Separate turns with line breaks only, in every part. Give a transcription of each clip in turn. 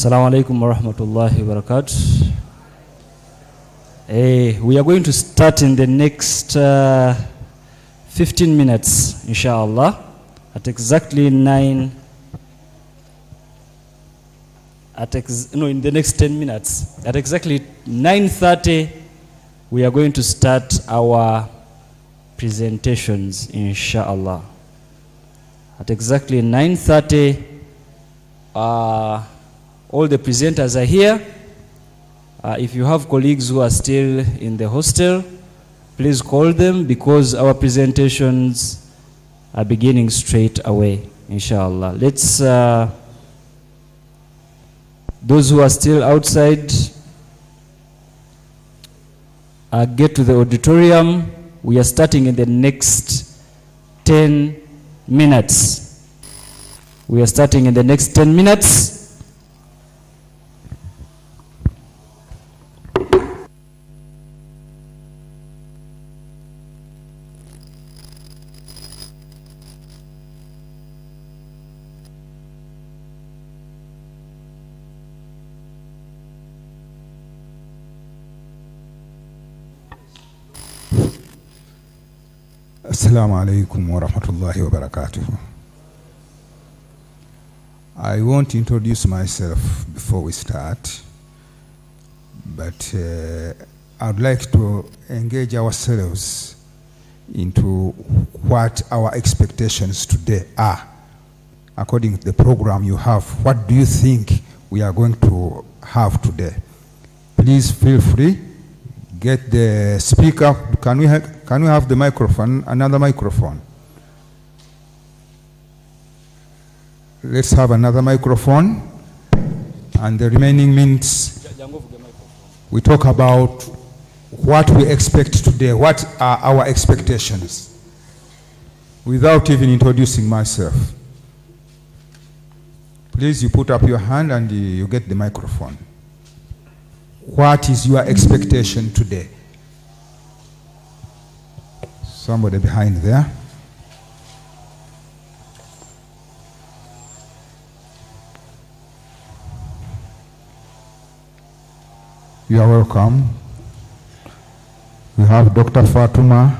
Assalamu alaikum wa rahmatullahi wa barakatuh. We are going to start in the next 15 minutes, inshallah, at exactly in the next 10 minutes. At exactly 9:30, we are going to start our presentations, inshallah. At exactly 9:30, all the presenters are here. If you have colleagues who are still in the hostel, please call them because our presentations are beginning straight away, inshallah. Let's, those who are still outside, get to the auditorium. We are starting in the next 10 minutes. We are starting in the next 10 minutes.
Assalamu alaikum wa rahmatullahi wa barakatuh. I won't introduce myself before we start, but I'd like to engage ourselves into what our expectations today are. According to the program you have, what do you think we are going to have today? Please feel free. Get the speaker. Can we have the microphone? Another microphone. Let's have another microphone. And the remaining minutes, we talk about what we expect today. What are our expectations? Without even introducing myself. Please, you put up your hand and you get the microphone. What is your expectation today? Somebody behind there. You are welcome. We have Dr. Fatuma.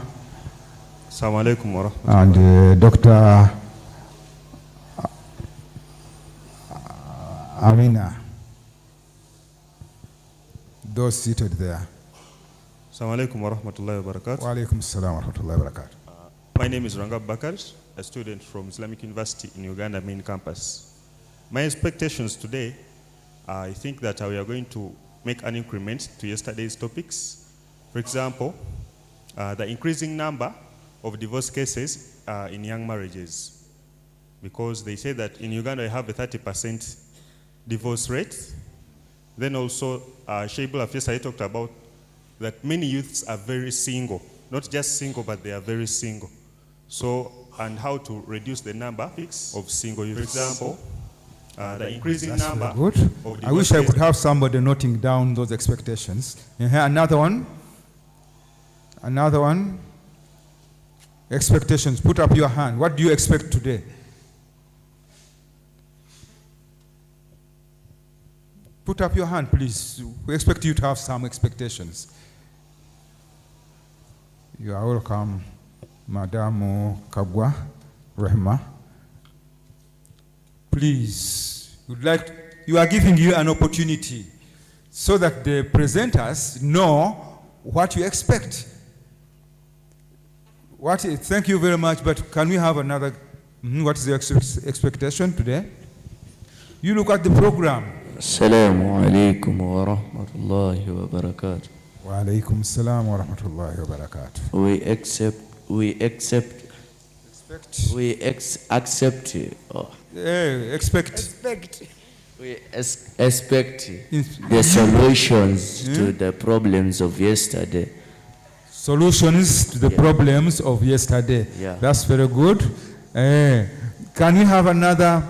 Assalamu alaikum wa rahmatullahi.
And Dr. Amina. Those seated there.
Assalamu alaikum wa rahmatullahi wa barakatuh.
Wa alaikum assalam wa rahmatullahi wa barakatuh.
My name is Rangab Bakar, a student from Islamic University in Uganda main campus. My expectations today, I think that we are going to make an increment to yesterday's topics. For example, the increasing number of divorce cases in young marriages. Because they say that in Uganda we have a 30% divorce rate. Then also, Shaibul Afisa talked about that many youths are very single. Not just single, but they are very single. So, and how to reduce the number of single youths. For example, the increasing number of divorce.
I wish I could have somebody noting down those expectations. Another one. Another one. Expectations. Put up your hand. What do you expect today? Put up your hand, please. We expect you to have some expectations. You are welcome, Madam Kagwa Rehma. Please, you are giving you an opportunity so that the presenters know what you expect. Thank you very much, but can we have another? What is your expectation today? You look at the program.
Assalamu alaikum wa rahmatullahi wa barakatuh.
Wa alaikum assalam wa rahmatullahi wa barakatuh.
We expect the solutions to the problems of yesterday.
Solutions to the problems of yesterday.
Yeah.
That's very good. Can we have another?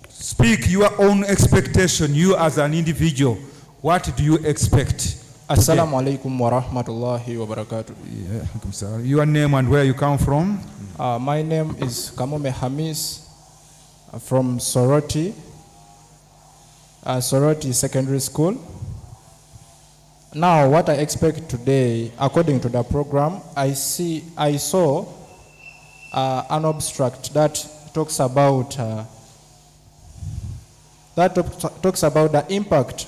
Speak your own expectation, you as an individual. What do you expect?
Assalamu alaikum wa rahmatullahi wa barakatuh.
Yeah, your name and where you come from?
My name is Kamome Hamis from Soroti. Sorority Secondary School. Now, what I expect today, according to the program, I saw an abstract that talks about the impact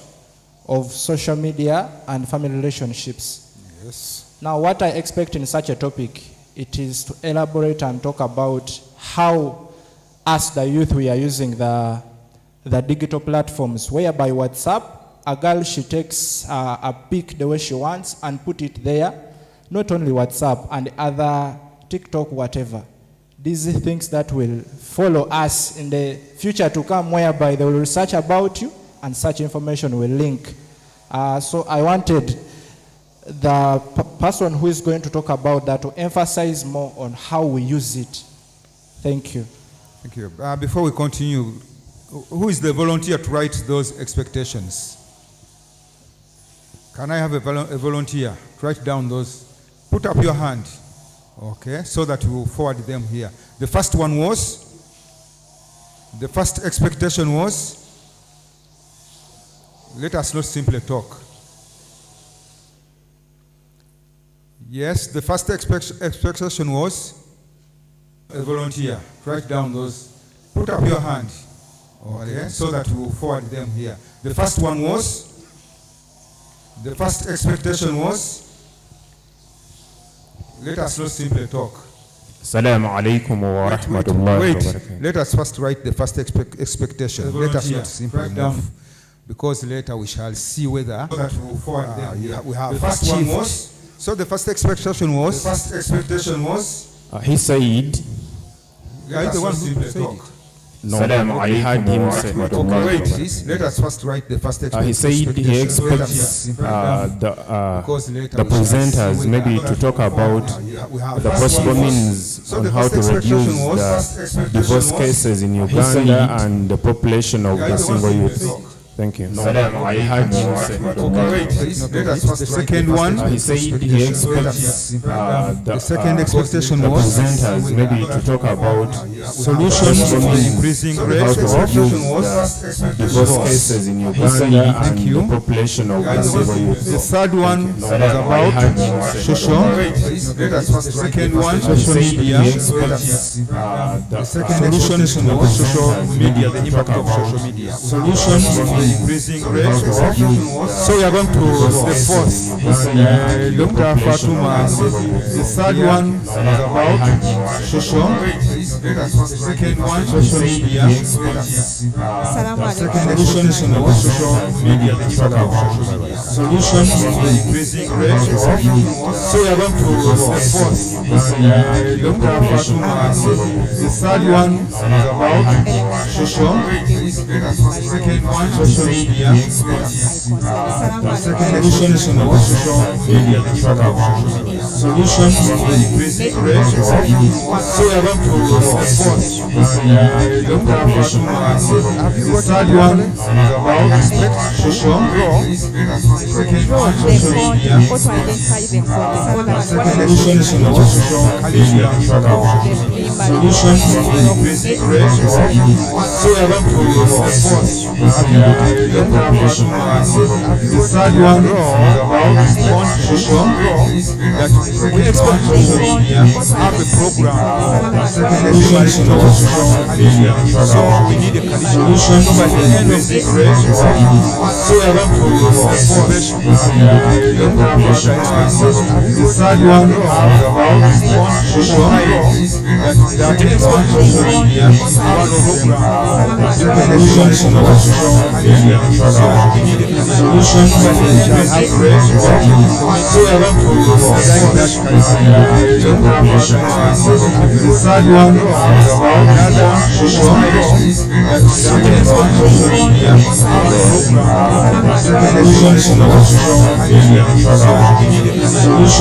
of social media and family relationships.
Yes.
Now, what I expect in such a topic, it is to elaborate and talk about how us, the youth, we are using the digital platforms, whereby WhatsApp, a girl, she takes a pic the way she wants and put it there. Not only WhatsApp and other TikTok, whatever. These are things that will follow us in the future to come, whereby they will research about you and such information will link. So I wanted the person who is going to talk about that to emphasize more on how we use it. Thank you.
Thank you. Before we continue, who is the volunteer to write those expectations? Can I have a volunteer to write down those? Put up your hand. Okay, so that we will forward them here. The first expectation was, let us not simply talk. Yes, the first expectation was a volunteer. Write down those. Put up your hand. Okay, so that we will forward them here. The first expectation was, let us not simply talk.
Assalamu alaikum wa rahmatullahi wa barakatuh.
Let us first write the first expectation. Let us not simply move, because later we shall see whether we have
The first one
achieved.
was-
So the first expectation was.
He said,
Yeah, the one who said it.
no, I heard him say,
Okay, wait, please. Let us first write the first expectation.
he said he
Let us
expects
simply move, because later
the
we shall see
presenters
whether
maybe to talk about
we have
the possible means
So
on
the
how
first
to
expectation
reduce
was-
the divorce cases in Uganda and the population of the single youth. Thank you. I heard him say.
Okay, wait, please. Let us first the second one.
He said he expects
The second expectation
the
was
presenters maybe to talk about
solutions to the increasing
how
rate.
to reduce the divorce cases in Uganda and
you.
the population of the single youth.
The third one was about social. Let us first the second one, social media. The second solutions to the social media, the impact of social media. Solutions to the increasing rate. So we are going to the fourth. Dr. Fatuma. The third one was about social. The second one, social media. Second solutions to the social media, the impact of social media. Solutions to the increasing rate. So we are going to the fourth. Dr. Fatuma. The third one was about social. The second one, social media. Second solutions to the social media, the impact of social media. Solutions to the increasing rate. So we are going to the fourth. Dr. Fatuma. The third one was about social. Second one, social media. Second solutions to the social media, the impact of social media. Solutions to the increasing rate. So we are going to the fourth. Dr. Fatuma. The third one was about social. That we expect social media have a program. Solutions to the social media. So we need a solution by the end of this rate. So we are going to the fourth. The third one was about social. That we expect social media have a program. Solutions to the social media. So we need a solution by the end of this rate. So we are going to the fourth. The third one was about social. That we expect social media have a program. Solutions to the social media. So we need a solution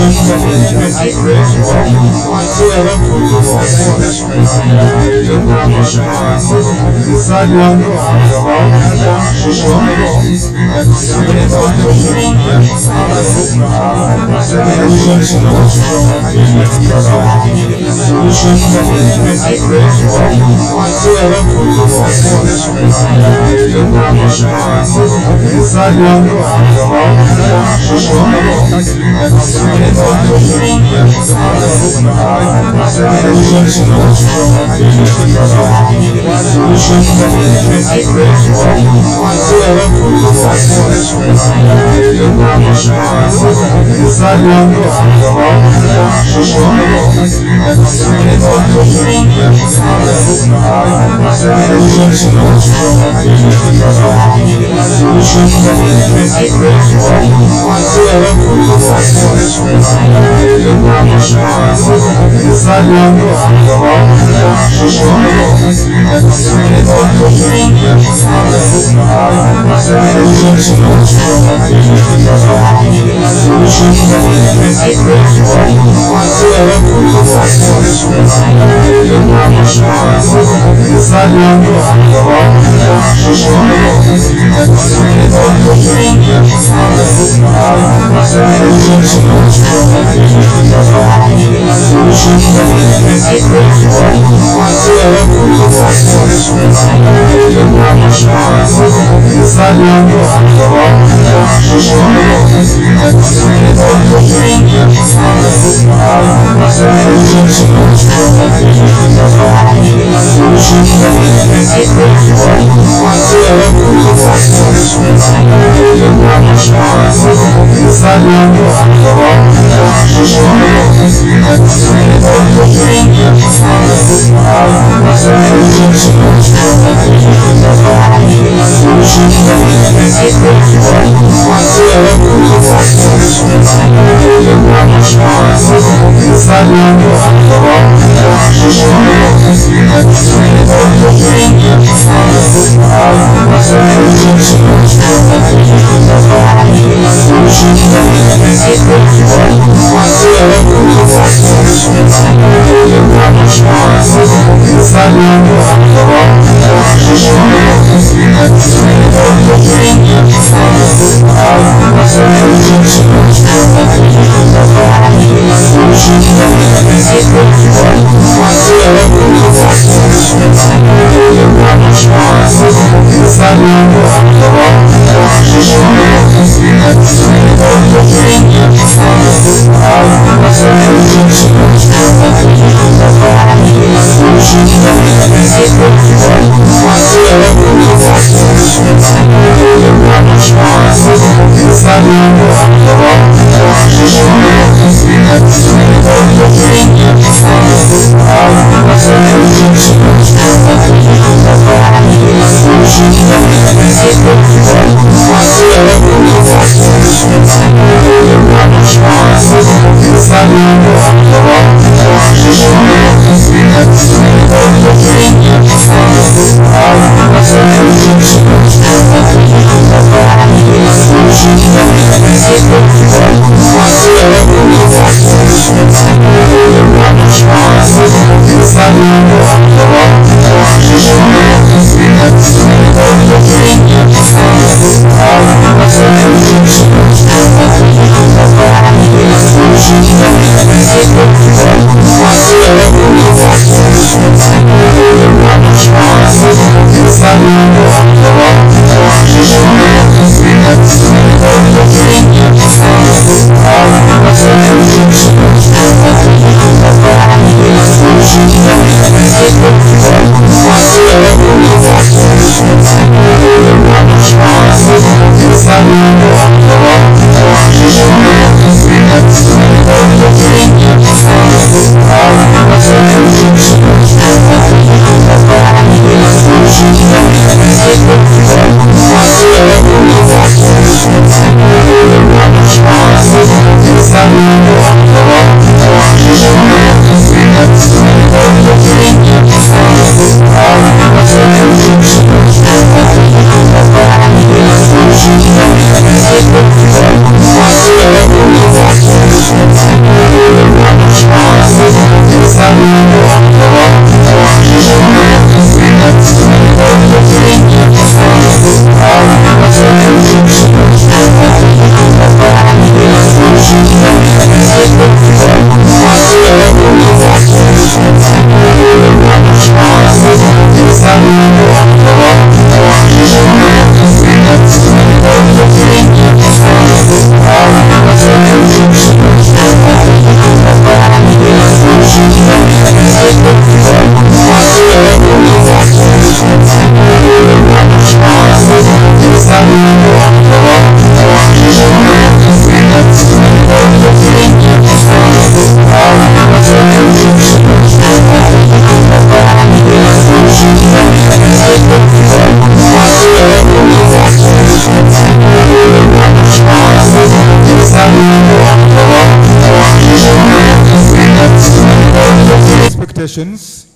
expectations.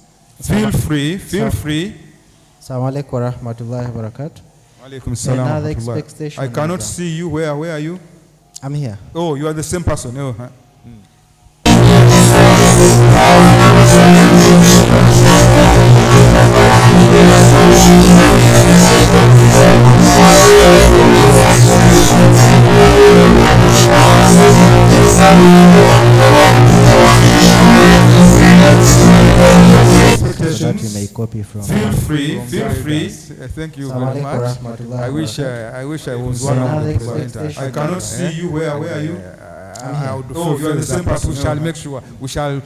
Feel free.
Assalamu alaikum wa rahmatullahi wa barakatuh.
Alaikum salam wa
Another
rahmatullah.
expectation
I cannot
is,
see you. Where are you?
I'm here.
Oh, you are the same person. Oh, huh.
So that you may copy from.
Feel free. Thank you
Assalamu
very
alaikum wa
much.
rahmatullahi
I
wa
wish I was one of the presenters. I cannot see you. Where are you? Oh, you are the same person. We shall make sure. We shall.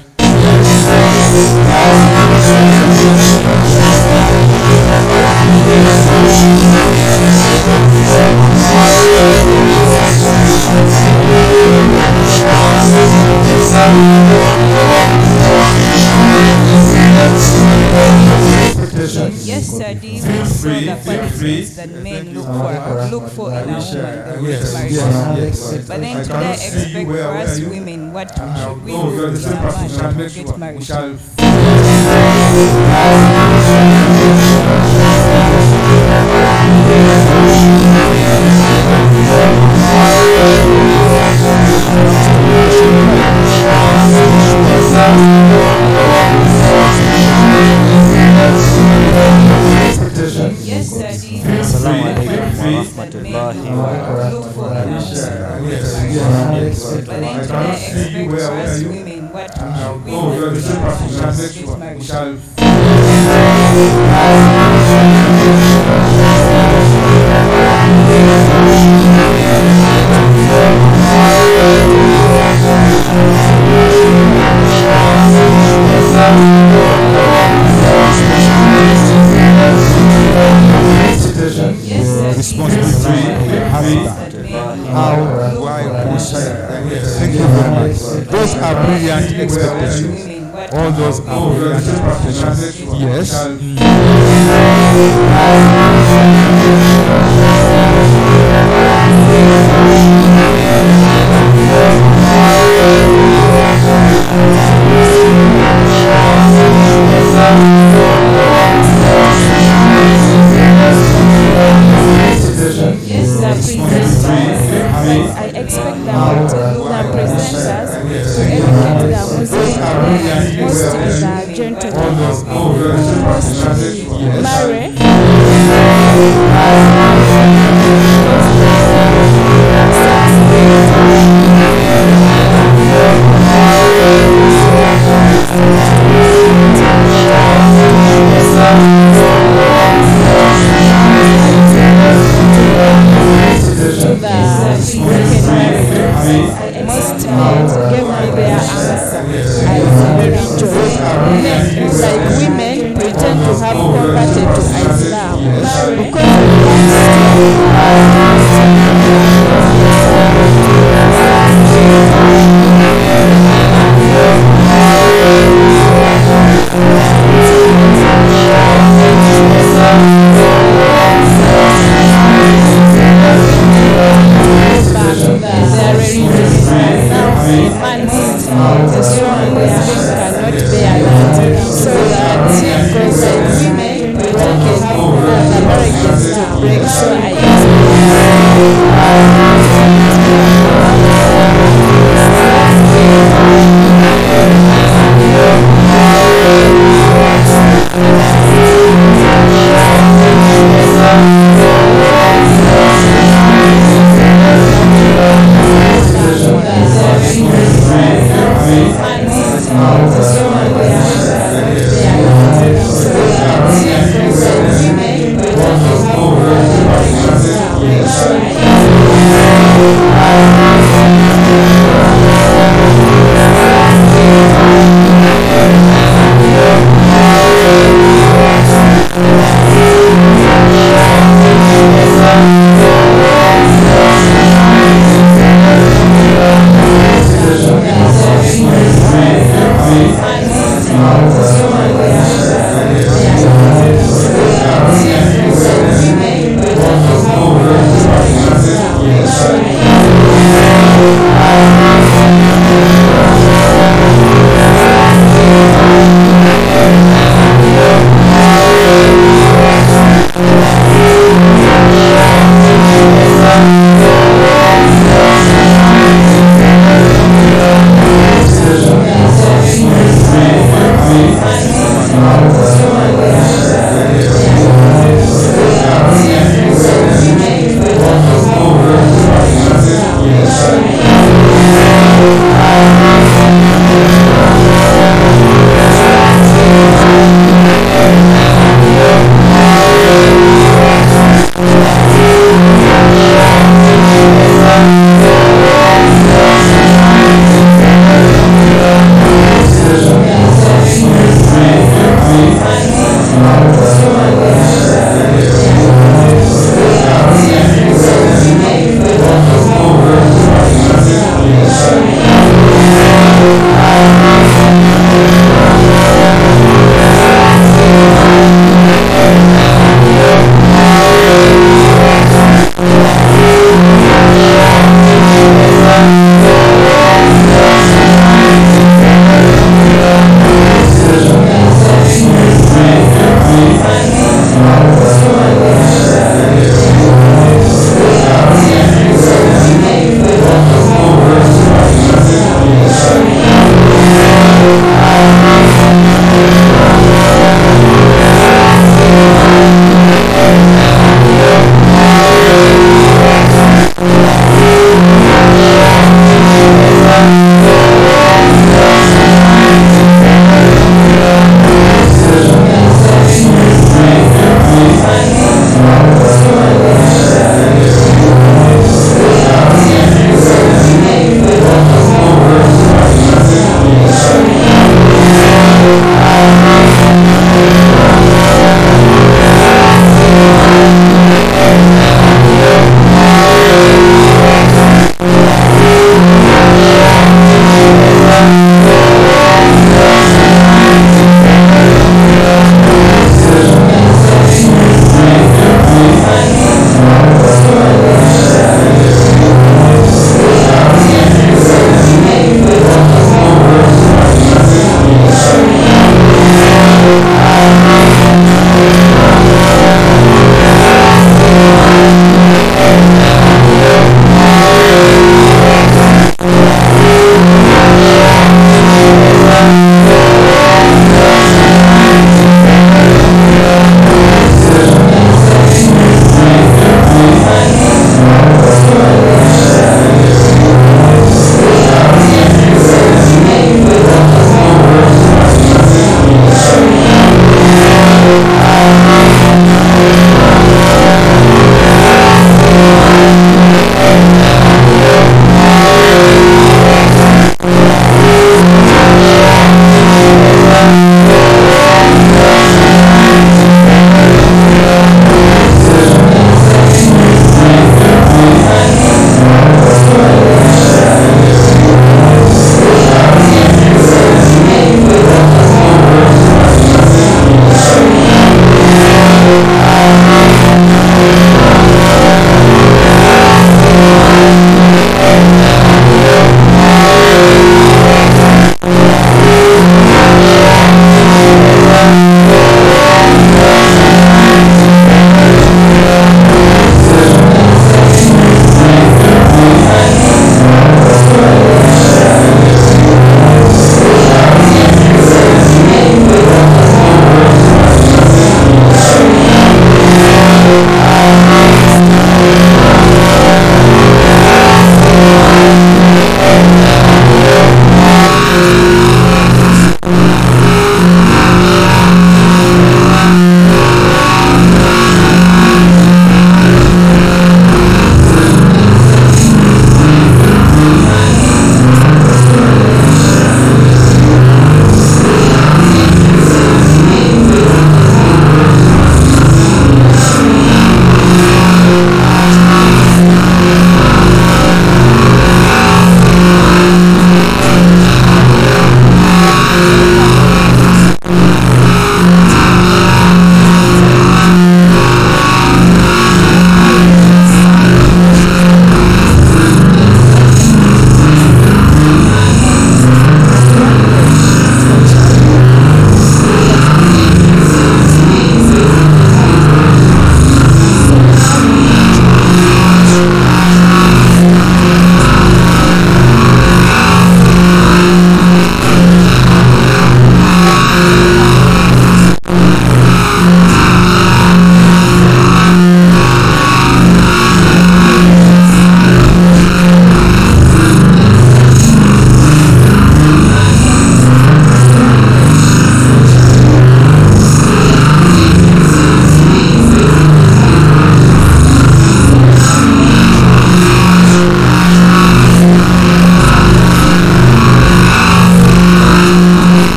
Yes, sir. Do you saw the qualities that men look for in a woman they wish to marry? But then today expect for us women what should we do in a man to get married? Yes, sir.
Assalamu alaikum wa rahmatullahi wa
Look for in a woman. But then today expect for us women what should we do in a man to get married?
Thank you very much. Those are brilliant expectations. All those are brilliant expectations. Yes.
I expect the presenters to educate the Muslims, mostly the gentlemen, who marry. Most men gave me their answer as religion. Like women pretend to have converted to Islam because of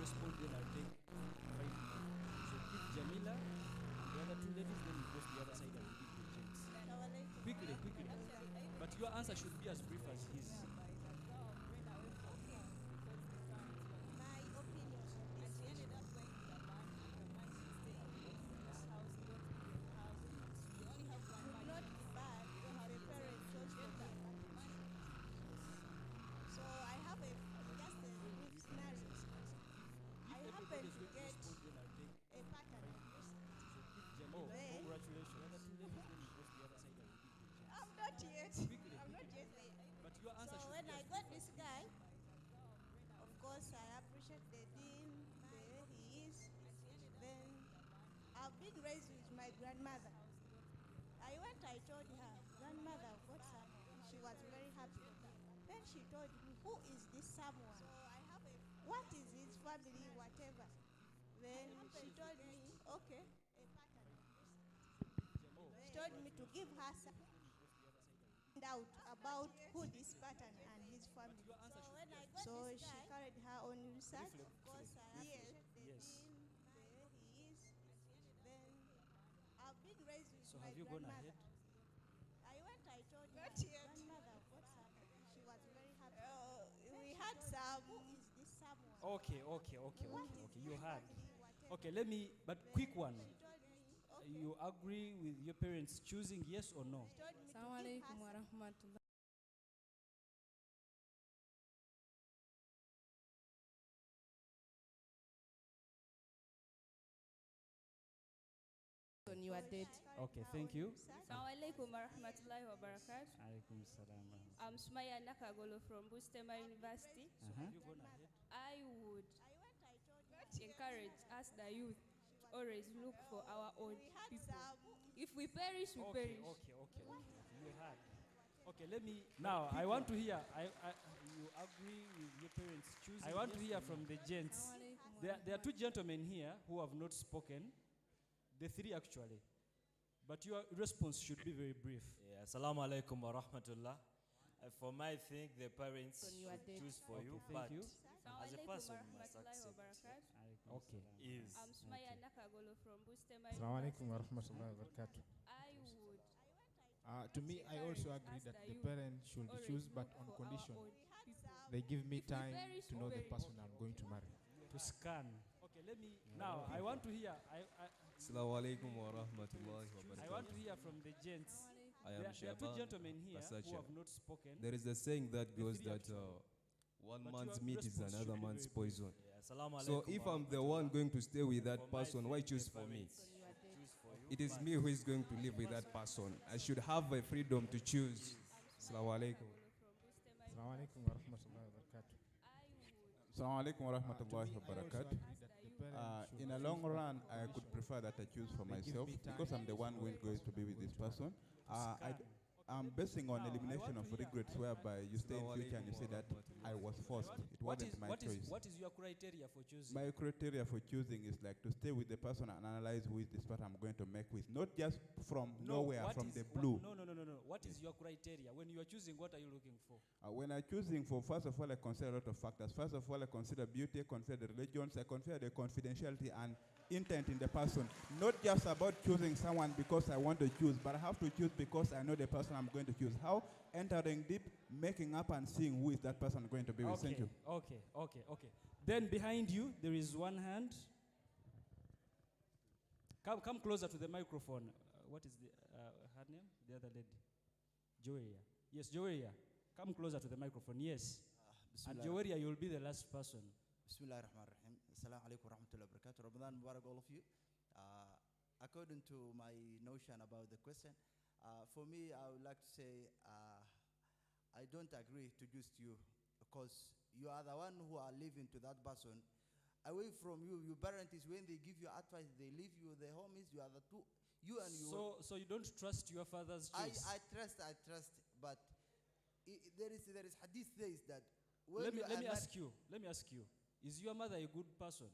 respond, then I'll take 5 more. So give Jamila and the other 2 ladies, then we go to the other side and we give the gents. Quickly, quickly. But your answer should be as brief as his.
My opinion is she ended up going to the man should stay in his house, not in the house. You only have one man.
Not bad if a parent chose to get that. So I have just a brief scenario. I happen to get a partner.
Oh, congratulations.
I'm not yet. I'm not yet there.
But your answer
So
should
when
be
I
as
got
brief as
this guy, of course I appreciate the dean, the way he is. Then I've been raised with my grandmother. I went, I told her, grandmother, I've got someone. She was very happy. Then she told me, who is this someone? So I have what is his family, whatever. Then she told me, okay. She told me to give her some out about who this pattern and his family. So when I got this guy, she carried her own research. Of course, I appreciate the dean, the way he is. Then I've been raised with
So
my
have you gone
grandmother.
ahead?
I went, I told her, grandmother, what happened? She was very happy. We had some. Who is this someone?
Okay. You had. Okay, let me, but quick one.
She told me, okay.
You agree with your parents choosing yes or no?
She told me to
Assalamu
give
alaikum wa
her
rahmatullah. On your date.
Okay, thank you.
Assalamu alaikum wa rahmatullahi wa barakatuh.
Alaikum salam.
I'm Sumaya Nakagolo from Bustema University.
So have you gone ahead?
I would encourage us, the youth, to always look for our own people. If we perish, we perish.
Okay. You had. Okay, let me. Now, I want to hear. You agree with your parents choosing? I want to hear from the gents. There are 2 gentlemen here who have not spoken. The 3 actually. But your response should be very brief.
Yeah, assalamu alaikum wa rahmatullah. For my thing, the parents
On your
should
date.
choose for you,
Thank
but
you.
as a person, you must accept
Okay.
is.
I'm Sumaya Nakagolo from Bustema
Assalamu
University.
alaikum wa rahmatullahi wa barakatuh.
I would
To me, I also agree that the parents should
always
choose, but
look
on
for our
condition
own people.
they give me
If we
time
perish,
to
we
know the
perish.
person I'm going to marry.
To scan. Okay, let me. Now, I want to hear.
Assalamu alaikum wa rahmatullahi wa
I want to
barakatuh.
hear from the gents.
I am
There are 2
Shaban
gentlemen here who
Kasacha.
have not spoken.
There is a saying that goes
3
that
actually.
one
But
man's
your
meat is
response
another
should be
man's
very
poison.
Yeah, assalamu
So
alaikum
if
wa
I'm the
rahmatullah.
one going to stay with
For
that
my
person, why
thing,
choose
the
for me?
parents should choose for you,
It is
but
me who is going to live with that person. I should have a freedom to choose. Assalamu alaikum.
Assalamu alaikum wa rahmatullahi wa barakatuh.
Assalamu alaikum wa rahmatullahi wa
I also
barakatuh.
agree that the parents should
In a
choose,
long
but
run,
on
I could
condition
prefer that I choose for
they give
myself
me time
because I'm the one
to
who
know
is
the
going to
person
be
I'm
with
going
this
to marry.
person. I'm basing on
Now, I
elimination
want
of
to hear-
regrets, whereby you stay in
Assalamu
future and you
alaikum
say
wa
that
rahmatullahi
I was forced. It wasn't my choice.
What is your criteria for choosing?
My criteria for choosing is like to stay with the person and analyze who is this person I'm going to make with, not just from nowhere,
what
from
is-
the
what-
blue.
No. What is your criteria? When you are choosing, what are you looking for?
When I'm choosing for, first of all, I consider a lot of factors. First of all, I consider beauty, I consider the religions, I consider the confidentiality and intent in the person. Not just about choosing someone because I want to choose, but I have to choose because I know the person I'm going to choose. How? Entering deep, making up and seeing who is that person I'm going to be with. Thank you.
Okay. Then behind you, there is one hand. Come closer to the microphone. What is her name? The other lady. Joeria. Yes, Joeria. Come closer to the microphone. Yes. And Joeria, you'll be the last person.
Bismillah ar-Rahman ar-Rahim. Assalamu alaikum wa rahmatullahi wa barakatuh. Ramadan Mubarak, all of you. According to my notion about the question, for me, I would like to say I don't agree to choose you because you are the one who are living to that person. Away from you, your parents, when they give you advice, they leave you, the homies, you are the two, you and you.
So you don't trust your father's choice?
I trust, but there is hadith says that.
Let me ask you. Is your mother a good person?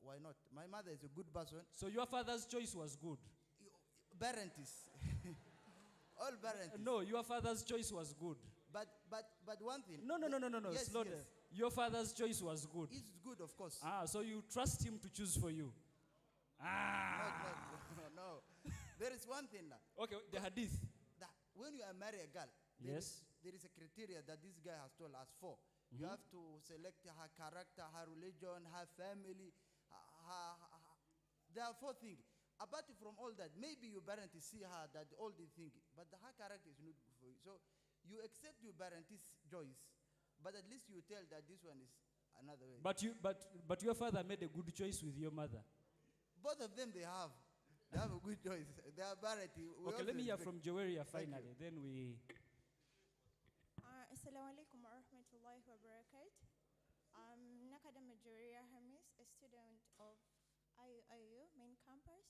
Why not? My mother is a good person.
So your father's choice was good?
Parents. All parents.
No, your father's choice was good.
But one thing.
No.
Yes,
Slow down. Your father's choice was good.
It's good, of course.
So you trust him to choose for you.
No. There is one thing now.
Okay, the hadith.
That when you are marry a girl,
Yes.
there is a criteria that this guy has told us for. You have to select her character, her religion, her family. There are 4 things. Apart from all that, maybe your parents see her that all the things, but her character is not good for you. So you accept your parents' choice, but at least you tell that this one is another way.
But your father made a good choice with your mother.
Both of them, they have a good choice. They are variety.
Okay, let me hear from Joeria finally. Then we.
Assalamu alaikum wa rahmatullahi wa barakatuh. Nakadama Joeria Hamis, a student of IU main campus,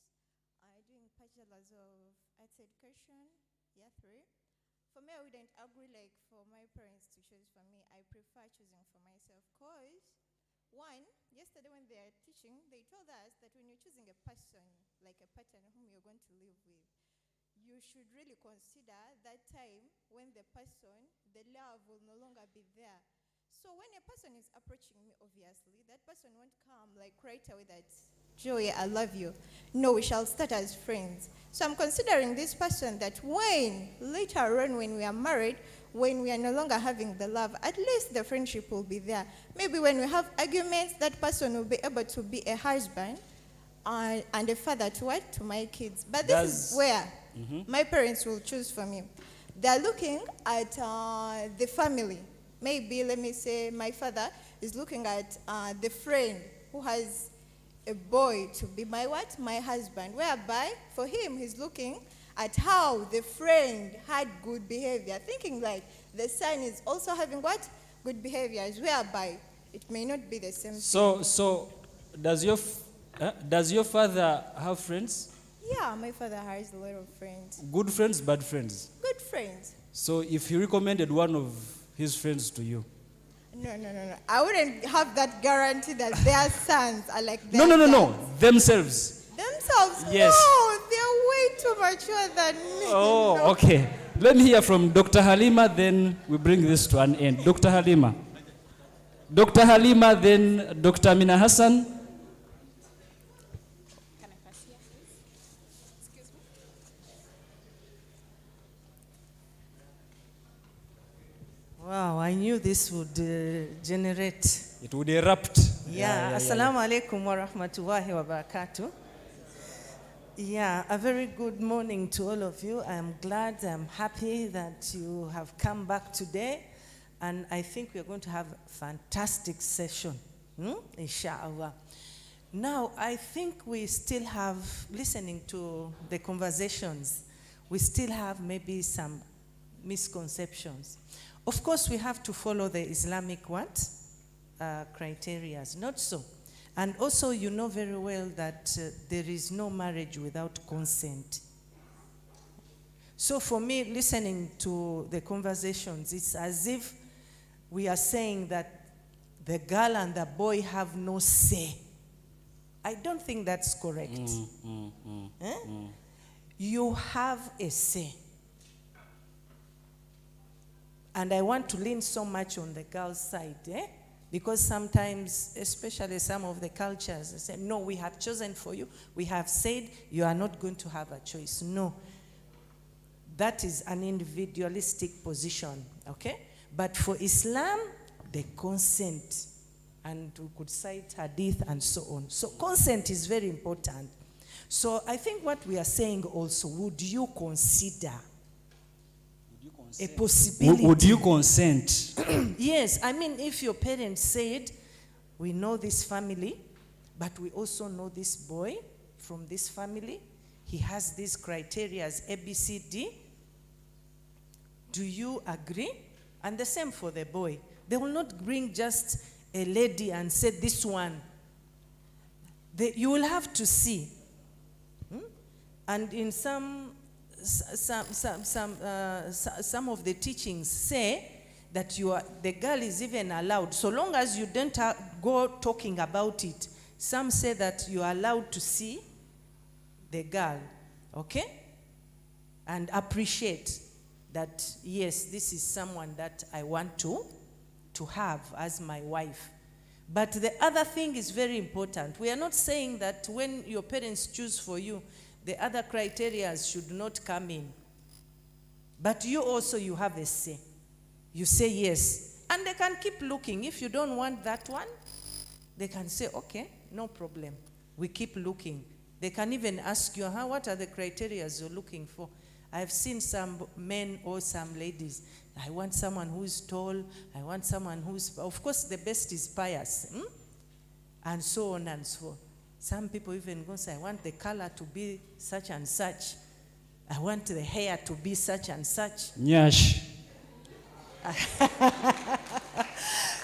doing bachelor's of arts education, year 3. For me, I wouldn't agree like for my parents to choose for me. I prefer choosing for myself because, one, yesterday when they are teaching, they told us that when you're choosing a person, like a partner whom you're going to live with, you should really consider that time when the love will no longer be there. So when a person is approaching me, obviously, that person won't come like right away that, Joey, I love you. No, we shall start as friends. So I'm considering this person that when, later on when we are married, when we are no longer having the love, at least the friendship will be there. Maybe when we have arguments, that person will be able to be a husband and a father to what? To my kids. But this is where my parents will choose for me. They're looking at the family. Maybe, let me say, my father is looking at the friend who has a boy to be my what? My husband. Whereby, for him, he's looking at how the friend had good behavior, thinking like the son is also having what? Good behaviors, whereby it may not be the same thing.
So does your father have friends?
Yeah, my father has a lot of friends.
Good friends, bad friends?
Good friends.
So if he recommended one of his friends to you?
No. I wouldn't have that guarantee that their sons are like their
No.
dads.
Themselves.
Themselves?
Yes.
No, they're way too mature than me.
Oh,
No.
okay. Let me hear from Dr. Halima, then we bring this to an end. Dr. Halima. Dr. Halima, then Dr. Amina Hassan.
Wow, I knew this would generate.
It would erupt.
Yeah. Assalamu alaikum wa rahmatullahi wa barakatuh. Yeah, a very good morning to all of you. I'm glad, I'm happy that you have come back today. And I think we're going to have a fantastic session, inshallah. Now, I think we still have, listening to the conversations, we still have maybe some misconceptions. Of course, we have to follow the Islamic criteria, not so. And also, you know very well that there is no marriage without consent. So for me, listening to the conversations, it's as if we are saying that the girl and the boy have no say. I don't think that's correct. You have a say. And I want to lean so much on the girl's side, because sometimes, especially some of the cultures, they say, no, we have chosen for you. We have said you are not going to have a choice. No. That is an individualistic position, okay? But for Islam, the consent, and we could cite hadith and so on. So consent is very important. So I think what we are saying also, would you consider a possibility?
Would you consent?
Yes, I mean, if your parents said, we know this family, but we also know this boy from this family, he has these criteria as A, B, C, D, do you agree? And the same for the boy. They will not bring just a lady and say this one. You will have to see. And in some of the teachings say that the girl is even allowed, so long as you don't go talking about it. Some say that you are allowed to see the girl, okay? And appreciate. that, yes, this is someone that I want to have as my wife. But the other thing is very important. We are not saying that when your parents choose for you, the other criteria should not come in. But you also, you have a say. You say yes. And they can keep looking. If you don't want that one, they can say, okay, no problem. We keep looking. They can even ask you, what are the criteria you're looking for? I've seen some men or some ladies. I want someone who's tall. I want someone who's, of course, the best is pious. And so on and so on. Some people even go say, I want the color to be such and such. I want the hair to be such and such.
Nyash.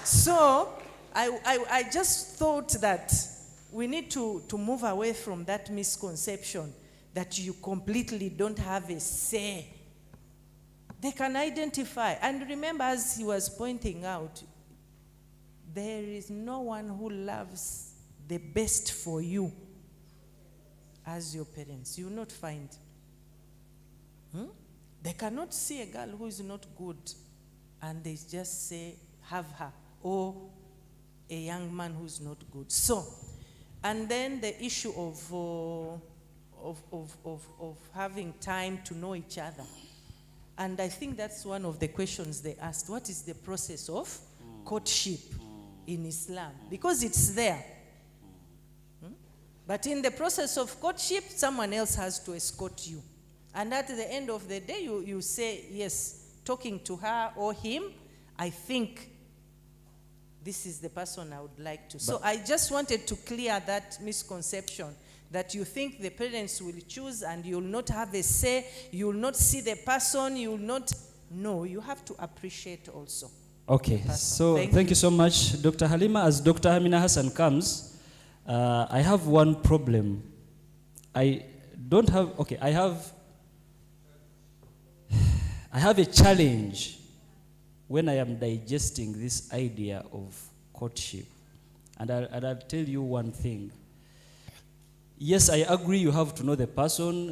So, I just thought that we need to move away from that misconception that you completely don't have a say. They can identify. And remember, as he was pointing out, there is no one who loves the best for you as your parents. You will not find. They cannot see a girl who is not good and they just say, have her, or a young man who's not good. So, and then the issue of having time to know each other. And I think that's one of the questions they asked. What is the process of courtship in Islam? Because it's there. But in the process of courtship, someone else has to escort you. And at the end of the day, you say, yes, talking to her or him, I think this is the person I would like to. So I just wanted to clear that misconception that you think the parents will choose and you'll not have a say, you'll not see the person, you'll not. No, you have to appreciate also.
Okay, so thank you so much, Dr. Halima. As Dr. Amina Hassan comes, I have one problem. I have a challenge when I am digesting this idea of courtship. And I'll tell you one thing. Yes, I agree you have to know the person,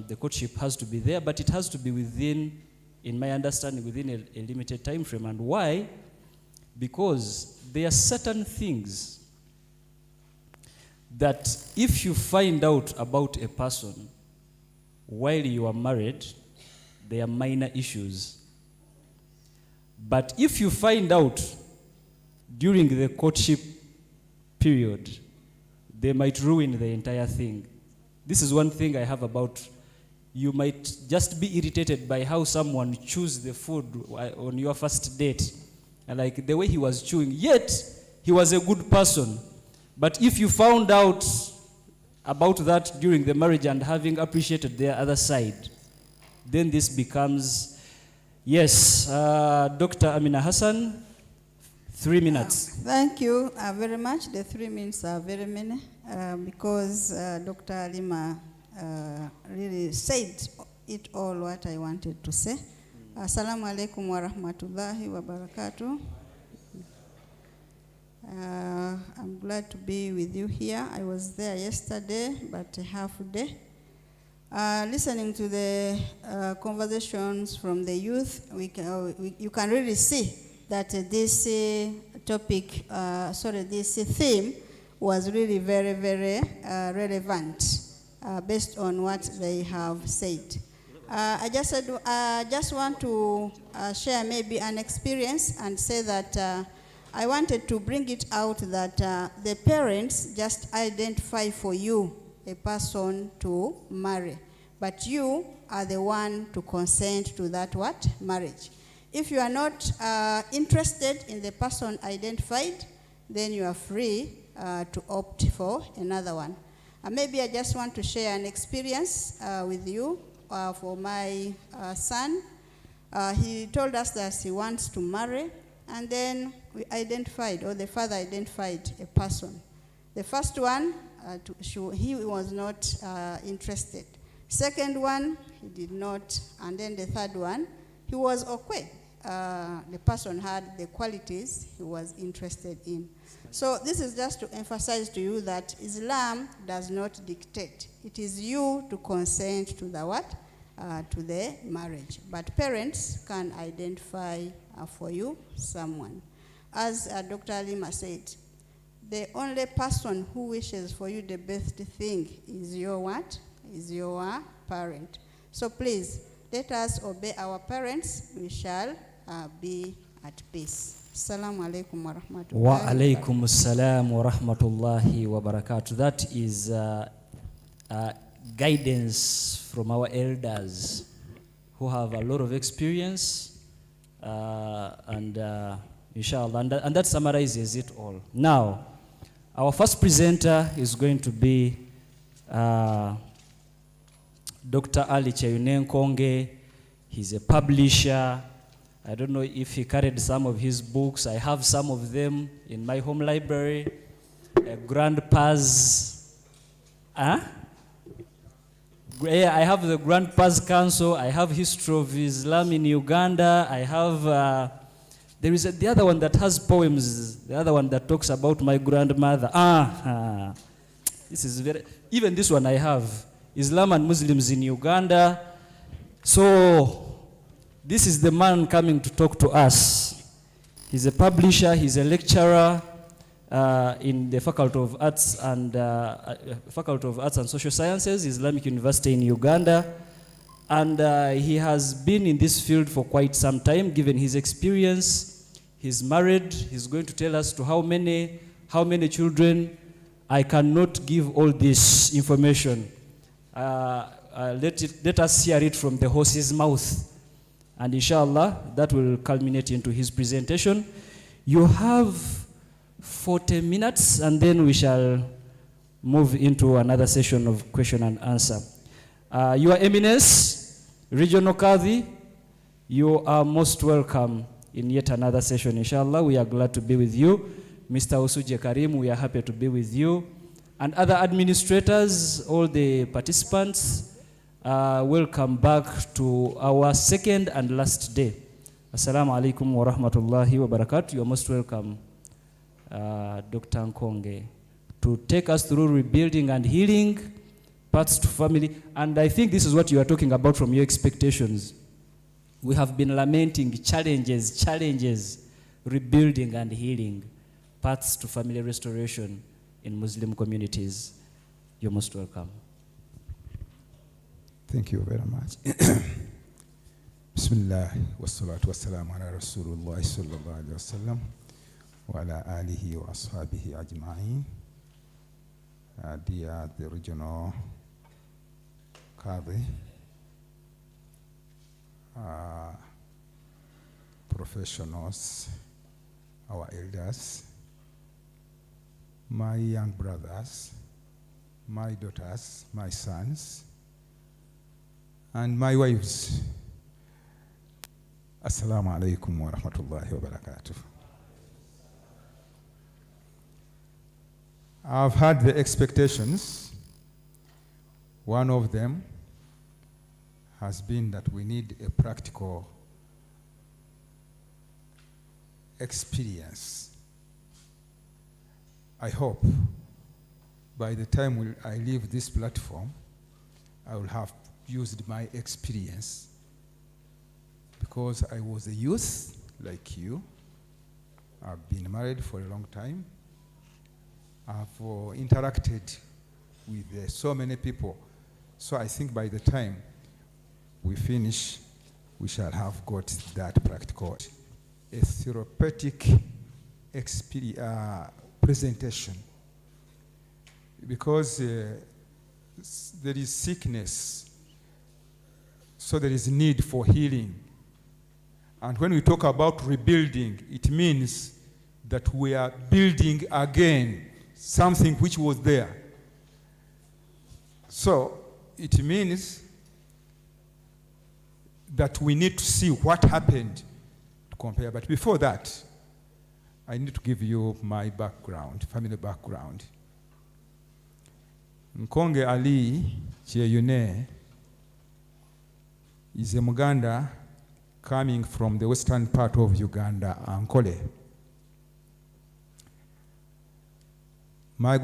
the courtship has to be there, but it has to be within, in my understanding, within a limited time frame. And why? Because there are certain things that if you find out about a person while you are married, they are minor issues. But if you find out during the courtship period, they might ruin the entire thing. This is one thing I have about, you might just be irritated by how someone chews the food on your first date. And like the way he was chewing, yet he was a good person. But if you found out about that during the marriage and having appreciated their other side, then this becomes, yes, Dr. Amina Hassan, 3 minutes.
Thank you very much. The 3 minutes are very many because Dr. Alima really said it all what I wanted to say. Assalamu alaikum wa rahmatullahi wa barakatuh. I'm glad to be with you here. I was there yesterday, but a half day. Listening to the conversations from the youth, you can really see that this topic, this theme was really very, very relevant based on what they have said. I just want to share maybe an experience and say that I wanted to bring it out that the parents just identify for you a person to marry, but you are the one to consent to that marriage. If you are not interested in the person identified, then you are free to opt for another one. Maybe I just want to share an experience with you for my son. He told us that he wants to marry, and then we identified, or the father identified a person. The first one, he was not interested. Second one, he did not. And then the third one, he was okay. The person had the qualities he was interested in. So this is just to emphasize to you that Islam does not dictate. It is you to consent to the to the marriage. But parents can identify for you someone. As Dr. Alima said, the only person who wishes for you the best thing is your what? Is your parent. So please, let us obey our parents. We shall be at peace. Assalamu alaikum wa rahmatullahi
Wa alaikum assalam wa rahmatullahi wa barakatuh. That is guidance from our elders who have a lot of experience, and inshallah, and that summarizes it all. Now, our first presenter is going to be Dr. Ali Cheyune Nkonge. He's a publisher. I don't know if he carried some of his books. I have some of them in my home library. Grandpa's, yeah, I have the Grandpa's Council. I have History of Islam in Uganda. I have, there is the other one that has poems, the other one that talks about my grandmother. This is very, even this one I have, Islam and Muslims in Uganda. So, this is the man coming to talk to us. He's a publisher, he's a lecturer in the Faculty of Arts and Social Sciences, Islamic University in Uganda. And he has been in this field for quite some time, given his experience. He's married, he's going to tell us to how many children. I cannot give all this information. Let us hear it from the horse's mouth. And inshallah, that will culminate into his presentation. You have 40 minutes, and then we shall move into another session of question and answer. Your Eminence, Regional Qadhi, you are most welcome in yet another session, inshallah. We are glad to be with you. Mr. Osuje Karim, we are happy to be with you. And other administrators, all the participants, welcome back to our second and last day. Assalamu alaikum wa rahmatullahi wa barakatuh. You are most welcome, Dr. Nkonge, to take us through rebuilding and healing, paths to family. And I think this is what you are talking about from your expectations. We have been lamenting challenges, rebuilding and healing, paths to family restoration in Muslim communities. You're most welcome.
Thank you very much. Bismillah wa salatu wa salam ala Rasulullah sallallahu alayhi wa sallam wa ala alihi wa ashabihi ajma'in. Dear the regional Qadhi, professionals, our elders, my young brothers, my daughters, my sons, and my wives. Assalamu alaikum wa rahmatullahi wa barakatuh. I've had the expectations. One of them has been that we need a practical experience. I hope by the time I leave this platform, I will have used my experience, because I was a youth like you. I've been married for a long time. I've interacted with so many people. So I think by the time we finish, we shall have got that practical, a therapeutic presentation. Because there is sickness, so there is need for healing. And when we talk about rebuilding, it means that we are building again something which was there. So it means that we need to see what happened to compare. But before that, I need to give you my background, family background. Nkonge Ali Cheyune is a Muganda coming from the western part of Uganda, Ankole. My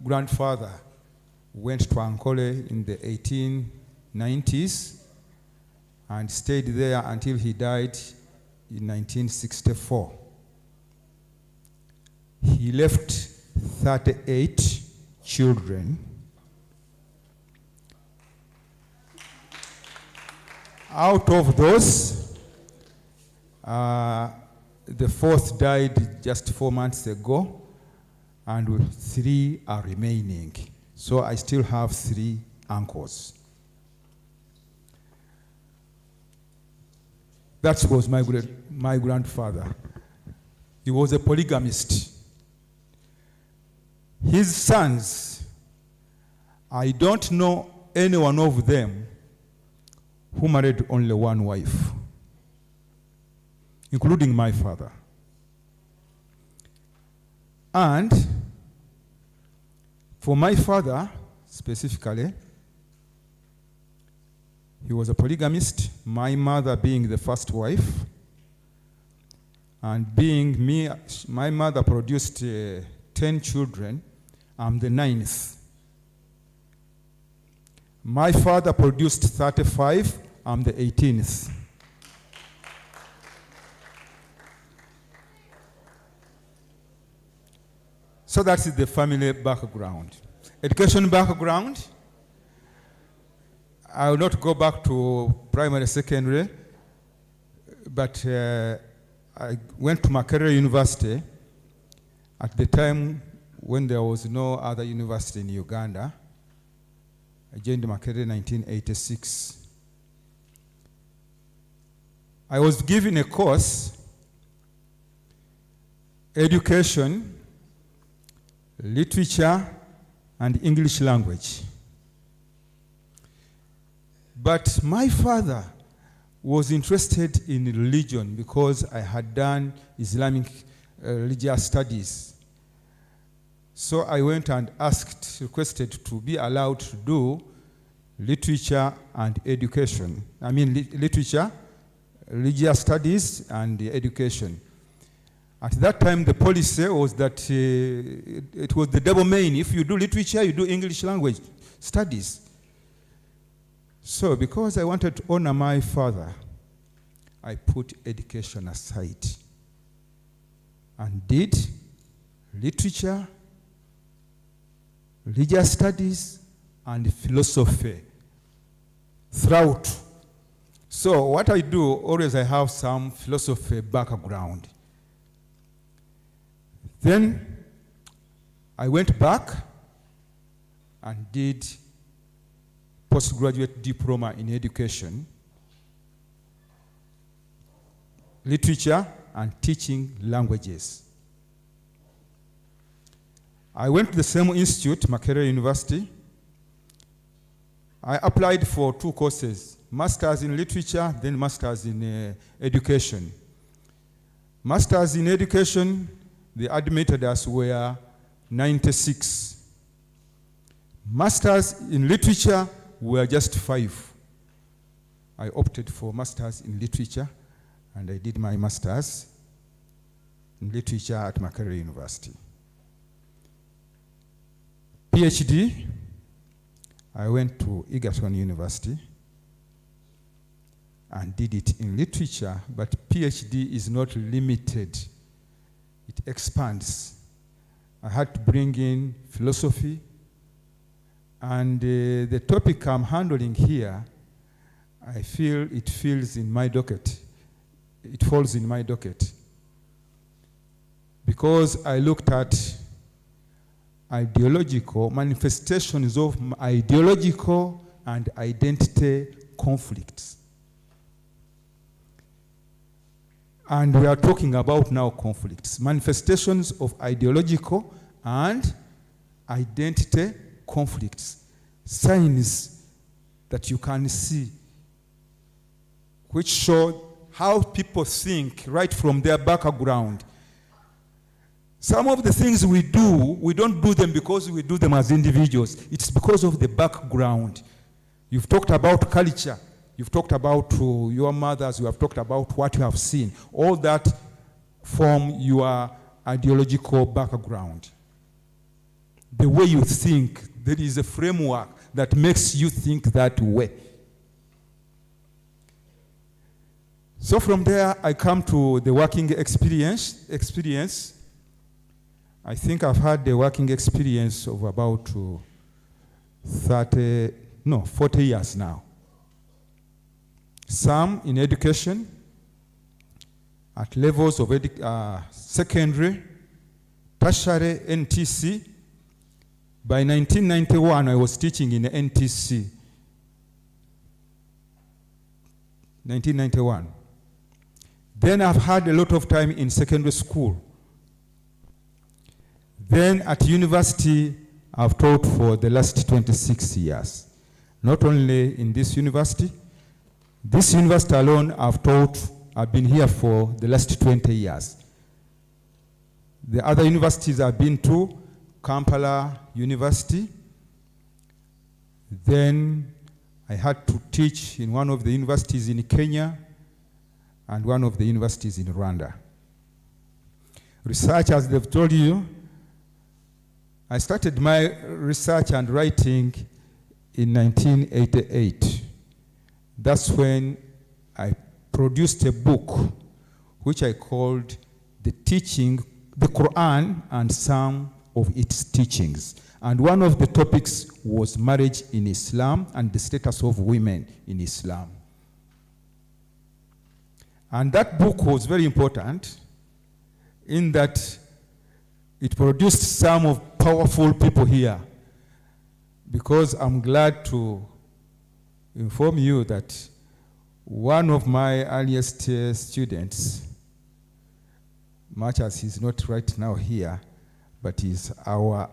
grandfather went to Ankole in the 1890s and stayed there until he died in 1964. He left 38 children. Out of those, the fourth died just 4 months ago, and 3 are remaining. So I still have 3 uncles. That was my grandfather. He was a polygamist. His sons, I don't know any one of them who married only one wife, including my father. And for my father, specifically, he was a polygamist, my mother being the first wife, and being me, my mother produced 10 children, I'm the 9th. My father produced 35, I'm the 18th. So that's the family background. Education background, I will not go back to primary, secondary, but I went to Makerere University at the time when there was no other university in Uganda. I joined Makerere in 1986. I was given a course, education, literature, and English language. But my father was interested in religion because I had done Islamic religious studies. So I went and requested to be allowed to do literature and education. I mean, literature, religious studies, and education. At that time, the policy was that it was the double main. If you do literature, you do English language studies. So because I wanted to honor my father, I put education aside and did literature, religious studies, and philosophy throughout. So what I do, always I have some philosophy background. Then I went back and did postgraduate diploma in education, literature, and teaching languages. I went to the same institute, Makerere University. I applied for 2 courses, Masters in Literature, then Masters in Education. Masters in Education, they admitted us were 96. Masters in Literature were just 5. I opted for Masters in Literature, and I did my Masters in Literature at Makerere University. PhD, I went to Egerton University and did it in literature, but PhD is not limited. It expands. I had to bring in philosophy, and the topic I'm handling here, I feel it falls in my docket. It falls in my docket because I looked at ideological manifestations of ideological and identity conflicts. And we are talking about now conflicts, manifestations of ideological and identity conflicts, signs that you can see which show how people think right from their background. Some of the things we do, we don't do them because we do them as individuals. It's because of the background. You've talked about culture. You've talked about your mothers. You have talked about what you have seen. All that form your ideological background. The way you think, there is a framework that makes you think that way. So from there, I come to the working experience. I think I've had the working experience of about 40 years now. Some in education, at levels of secondary, tertiary, NTC. By 1991, I was teaching in NTC. 1991. Then I've had a lot of time in secondary school. Then at university, I've taught for the last 26 years. Not only in this university alone, I've been here for the last 20 years. The other universities I've been to, Kampala University. Then I had to teach in one of the universities in Kenya and one of the universities in Rwanda. Research, as they've told you, I started my research and writing in 1988. That's when I produced a book which I called The Quran and Some of Its Teachings. And one of the topics was marriage in Islam and the status of women in Islam. And that book was very important in that it produced some of powerful people here, because I'm glad to inform you that one of my earliest students, much as he's not right now here, but he's our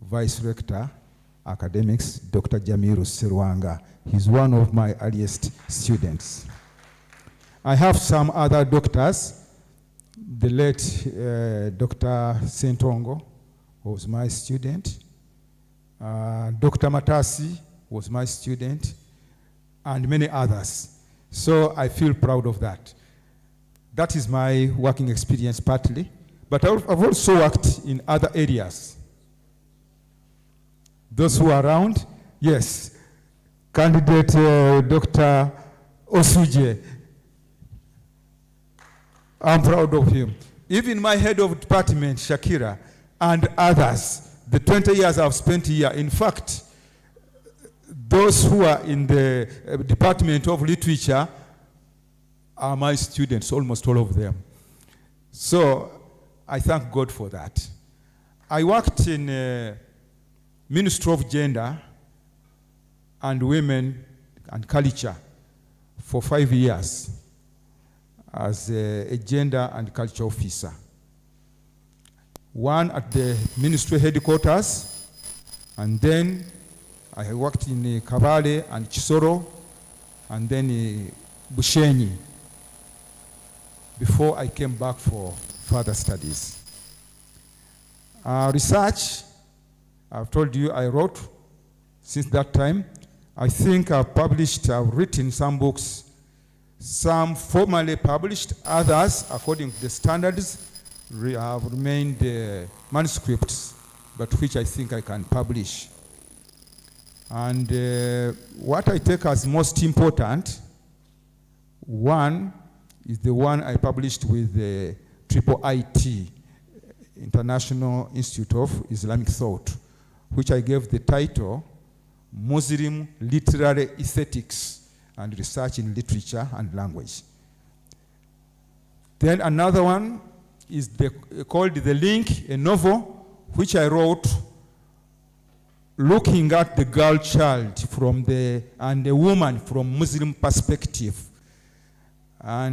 Vice Rector, Academics, Dr. Jamiru Sirwanga. He's one of my earliest students. I have some other doctors. The late Dr. Sentongo was my student. Dr. Matasi was my student, and many others. So I feel proud of that. That is my working experience partly, but I've also worked in other areas. Those who are around, yes, candidate Dr. Osuje, I'm proud of him. Even my head of department, Shakira, and others, the 20 years I've spent here, in fact, those who are in the Department of Literature are my students, almost all of them. So I thank God for that. I worked in Ministry of Gender and Women and Culture for 5 years as a gender and culture officer. One at the ministry headquarters, and then I worked in Kabale and Chisoro, and then Bushenyi, before I came back for further studies. Research, I've told you I wrote since that time. I think I've written some books, some formally published, others, according to the standards, have remained manuscripts, but which I think I can publish. And what I take as most important, one is the one I published with the IIT, International Institute of Islamic Thought, which I gave the title, Muslim Literary Aesthetics and Research in Literature and Language. Then another one is called The Link, a novel, which I wrote looking at the girl child and the woman from Muslim perspective. And